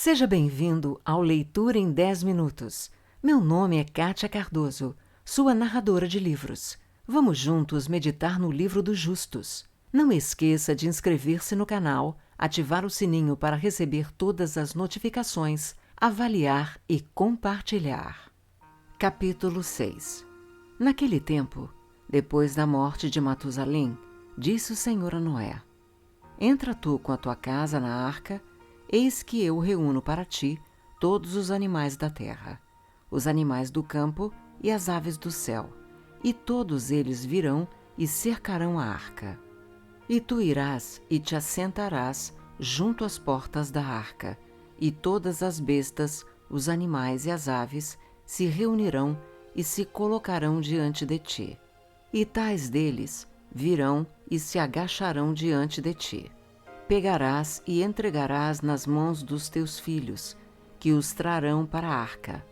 Seja bem-vindo ao Leitura em 10 Minutos. Meu nome é Kátia Cardoso, sua narradora de livros. Vamos juntos meditar no Livro dos Justos. Não esqueça de inscrever-se no canal, ativar o sininho para receber todas as notificações, avaliar e compartilhar. Capítulo 6. Naquele tempo, depois da morte de Matusalém, disse o Senhor a Noé: Entra tu com a tua casa na arca. Eis que eu reúno para ti todos os animais da terra, os animais do campo e as aves do céu, e todos eles virão e cercarão a arca. E tu irás e te assentarás junto às portas da arca, e todas as bestas, os animais e as aves se reunirão e se colocarão diante de ti. E tais deles virão e se agacharão diante de ti. Pegarás e entregarás nas mãos dos teus filhos, que os trarão para a arca,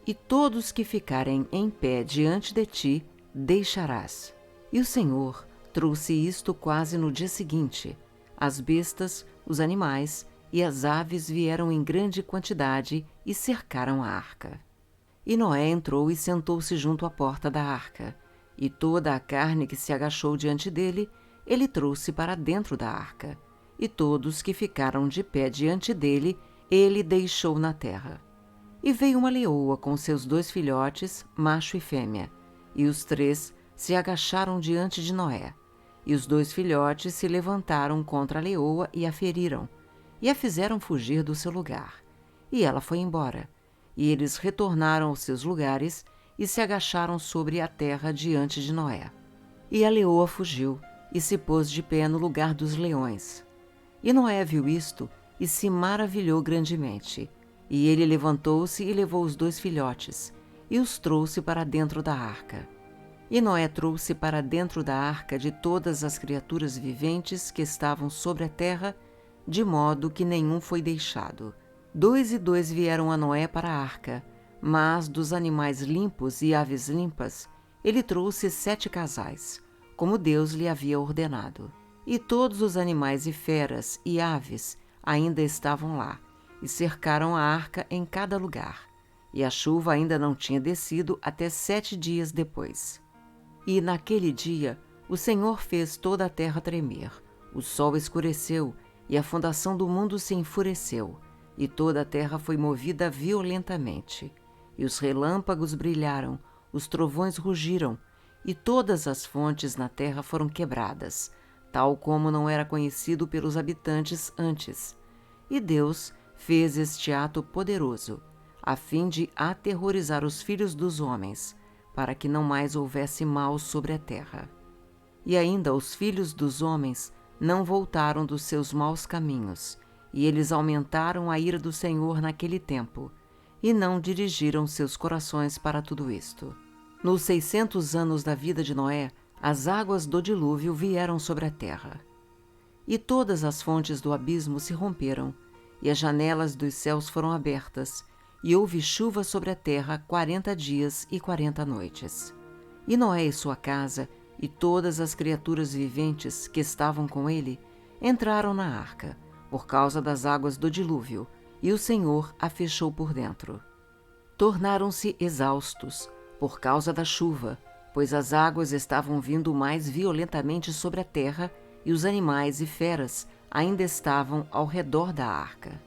e todos que ficarem em pé diante de ti deixarás. E o Senhor trouxe isto quase no dia seguinte. As bestas, os animais e as aves vieram em grande quantidade e cercaram a arca. E Noé entrou e sentou-se junto à porta da arca, e toda a carne que se agachou diante dele, ele trouxe para dentro da arca. E todos que ficaram de pé diante dele, ele deixou na terra. E veio uma leoa com seus 2 filhotes, macho e fêmea, e os 3 se agacharam diante de Noé. E os 2 filhotes se levantaram contra a leoa e a feriram, e a fizeram fugir do seu lugar. E ela foi embora. E eles retornaram aos seus lugares e se agacharam sobre a terra diante de Noé. E a leoa fugiu e se pôs de pé no lugar dos leões. E Noé viu isto e se maravilhou grandemente. E ele levantou-se e levou os 2 filhotes, e os trouxe para dentro da arca. E Noé trouxe para dentro da arca de todas as criaturas viventes que estavam sobre a terra, de modo que nenhum foi deixado. 2 e 2 vieram a Noé para a arca, mas dos animais limpos e aves limpas, ele trouxe 7 casais, como Deus lhe havia ordenado. E todos os animais e feras e aves ainda estavam lá, e cercaram a arca em cada lugar. E a chuva ainda não tinha descido até 7 dias depois. E naquele dia o Senhor fez toda a terra tremer, o sol escureceu, e a fundação do mundo se enfureceu, e toda a terra foi movida violentamente. E os relâmpagos brilharam, os trovões rugiram, e todas as fontes na terra foram quebradas, tal como não era conhecido pelos habitantes antes. E Deus fez este ato poderoso, a fim de aterrorizar os filhos dos homens, para que não mais houvesse mal sobre a terra. E ainda os filhos dos homens não voltaram dos seus maus caminhos, e eles aumentaram a ira do Senhor naquele tempo, e não dirigiram seus corações para tudo isto. Nos 600 anos da vida de Noé, as águas do dilúvio vieram sobre a terra. E todas as fontes do abismo se romperam, e as janelas dos céus foram abertas, e houve chuva sobre a terra 40 dias e 40 noites. E Noé e sua casa, e todas as criaturas viventes que estavam com ele, entraram na arca, por causa das águas do dilúvio, e o Senhor a fechou por dentro. Tornaram-se exaustos, por causa da chuva, pois as águas estavam vindo mais violentamente sobre a terra, e os animais e feras ainda estavam ao redor da arca.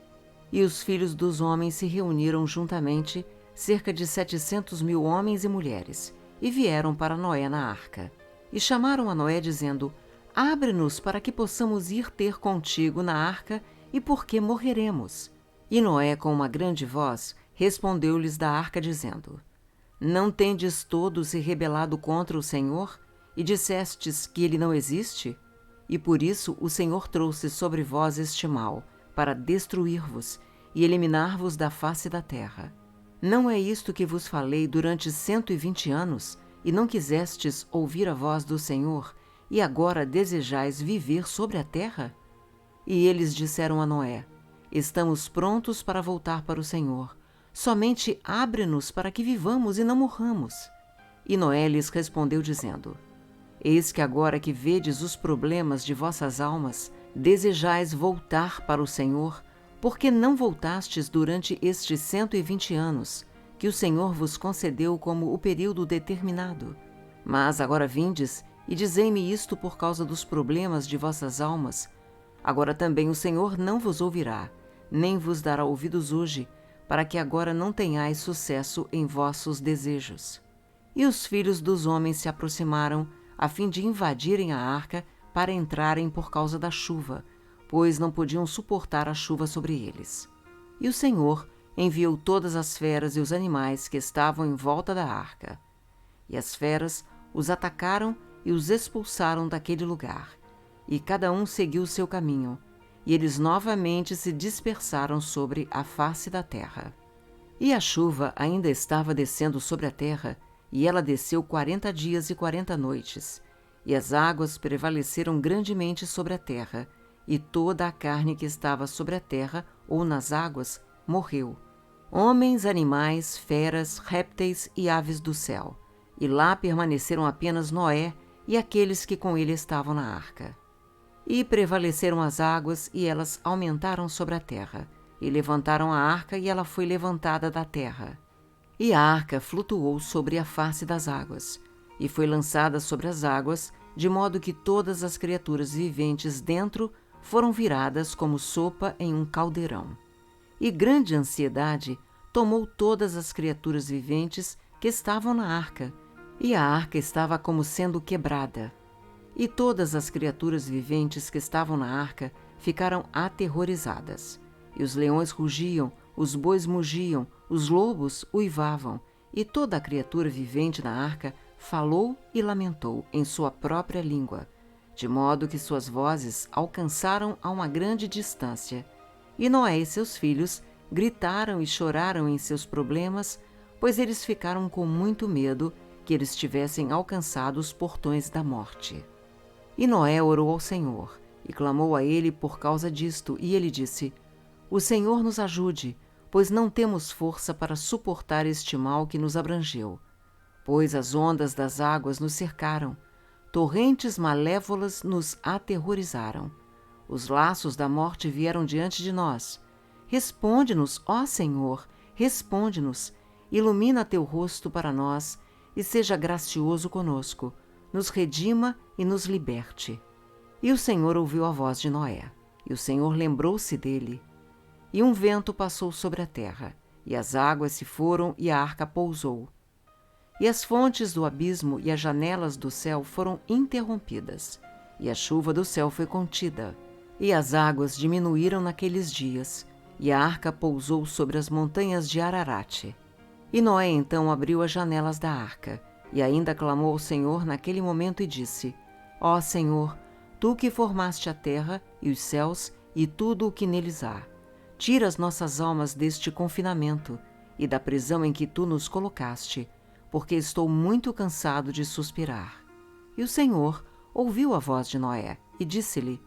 E os filhos dos homens se reuniram juntamente, cerca de 700.000 homens e mulheres, e vieram para Noé na arca. E chamaram a Noé, dizendo: Abre-nos para que possamos ir ter contigo na arca, e porque morreremos. E Noé, com uma grande voz, respondeu-lhes da arca, dizendo: Não tendes todos se rebelado contra o Senhor, e dissestes que ele não existe? E por isso o Senhor trouxe sobre vós este mal, para destruir-vos e eliminar-vos da face da terra. Não é isto que vos falei durante 120 anos, e não quisestes ouvir a voz do Senhor, e agora desejais viver sobre a terra? E eles disseram a Noé: Estamos prontos para voltar para o Senhor. Somente abre-nos para que vivamos e não morramos. E Noé lhes respondeu dizendo: Eis que agora que vedes os problemas de vossas almas, desejais voltar para o Senhor, Porque não voltastes durante estes 120 anos, que o Senhor vos concedeu como o período determinado? Mas agora vindes e dizei-me isto por causa dos problemas de vossas almas. Agora também o Senhor não vos ouvirá, nem vos dará ouvidos hoje, para que agora não tenhais sucesso em vossos desejos. E os filhos dos homens se aproximaram, a fim de invadirem a arca para entrarem por causa da chuva, pois não podiam suportar a chuva sobre eles. E o Senhor enviou todas as feras e os animais que estavam em volta da arca. E as feras os atacaram e os expulsaram daquele lugar, e cada um seguiu o seu caminho, e eles novamente se dispersaram sobre a face da terra. E a chuva ainda estava descendo sobre a terra, e ela desceu 40 dias e 40 noites, e as águas prevaleceram grandemente sobre a terra, e toda a carne que estava sobre a terra ou nas águas morreu. Homens, animais, feras, répteis e aves do céu. E lá permaneceram apenas Noé e aqueles que com ele estavam na arca. E prevaleceram as águas, e elas aumentaram sobre a terra, e levantaram a arca, e ela foi levantada da terra. E a arca flutuou sobre a face das águas, e foi lançada sobre as águas, de modo que todas as criaturas viventes dentro foram viradas como sopa em um caldeirão. E grande ansiedade tomou todas as criaturas viventes que estavam na arca, e a arca estava como sendo quebrada. E todas as criaturas viventes que estavam na arca ficaram aterrorizadas. E os leões rugiam, os bois mugiam, os lobos uivavam, e toda a criatura vivente na arca falou e lamentou em sua própria língua, de modo que suas vozes alcançaram a uma grande distância. E Noé e seus filhos gritaram e choraram em seus problemas, pois eles ficaram com muito medo que eles tivessem alcançado os portões da morte. E Noé orou ao Senhor, e clamou a ele por causa disto, e ele disse: O Senhor nos ajude, pois não temos força para suportar este mal que nos abrangeu. Pois as ondas das águas nos cercaram, torrentes malévolas nos aterrorizaram. Os laços da morte vieram diante de nós. Responde-nos, ó Senhor, responde-nos, ilumina teu rosto para nós, e seja gracioso conosco, nos redima e nos liberte. E o Senhor ouviu a voz de Noé, e o Senhor lembrou-se dele. E um vento passou sobre a terra, e as águas se foram, e a arca pousou. E as fontes do abismo e as janelas do céu foram interrompidas, e a chuva do céu foi contida. E as águas diminuíram naqueles dias, e a arca pousou sobre as montanhas de Ararate. E Noé então abriu as janelas da arca, e ainda clamou ao Senhor naquele momento e disse: Ó Senhor, tu que formaste a terra e os céus e tudo o que neles há, tira as nossas almas deste confinamento e da prisão em que tu nos colocaste, porque estou muito cansado de suspirar. E o Senhor ouviu a voz de Noé e disse-lhe: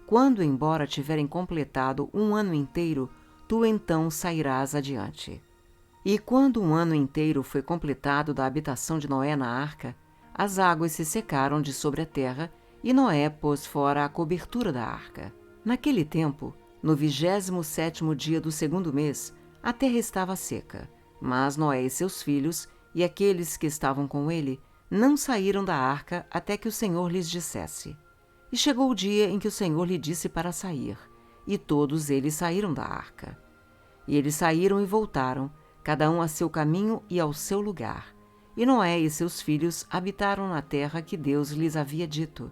Quando, embora tiverem completado 1 ano inteiro, tu então sairás adiante. E quando 1 ano inteiro foi completado da habitação de Noé na arca, as águas se secaram de sobre a terra, e Noé pôs fora a cobertura da arca. Naquele tempo, no 27º dia do 2º mês, a terra estava seca, mas Noé e seus filhos, e aqueles que estavam com ele, não saíram da arca até que o Senhor lhes dissesse. E chegou o dia em que o Senhor lhe disse para sair, e todos eles saíram da arca. E eles saíram e voltaram, cada um a seu caminho e ao seu lugar. E Noé e seus filhos habitaram na terra que Deus lhes havia dito,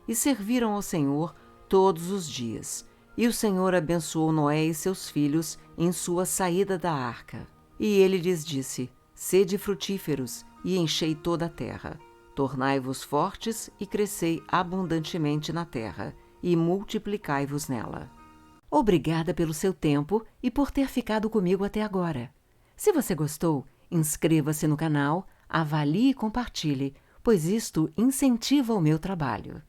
e serviram ao Senhor todos os dias. E o Senhor abençoou Noé e seus filhos em sua saída da arca. E ele lhes disse: Sede frutíferos, e enchei toda a terra. Tornai-vos fortes e crescei abundantemente na terra, e multiplicai-vos nela. Obrigada pelo seu tempo e por ter ficado comigo até agora. Se você gostou, inscreva-se no canal, avalie e compartilhe, pois isto incentiva o meu trabalho.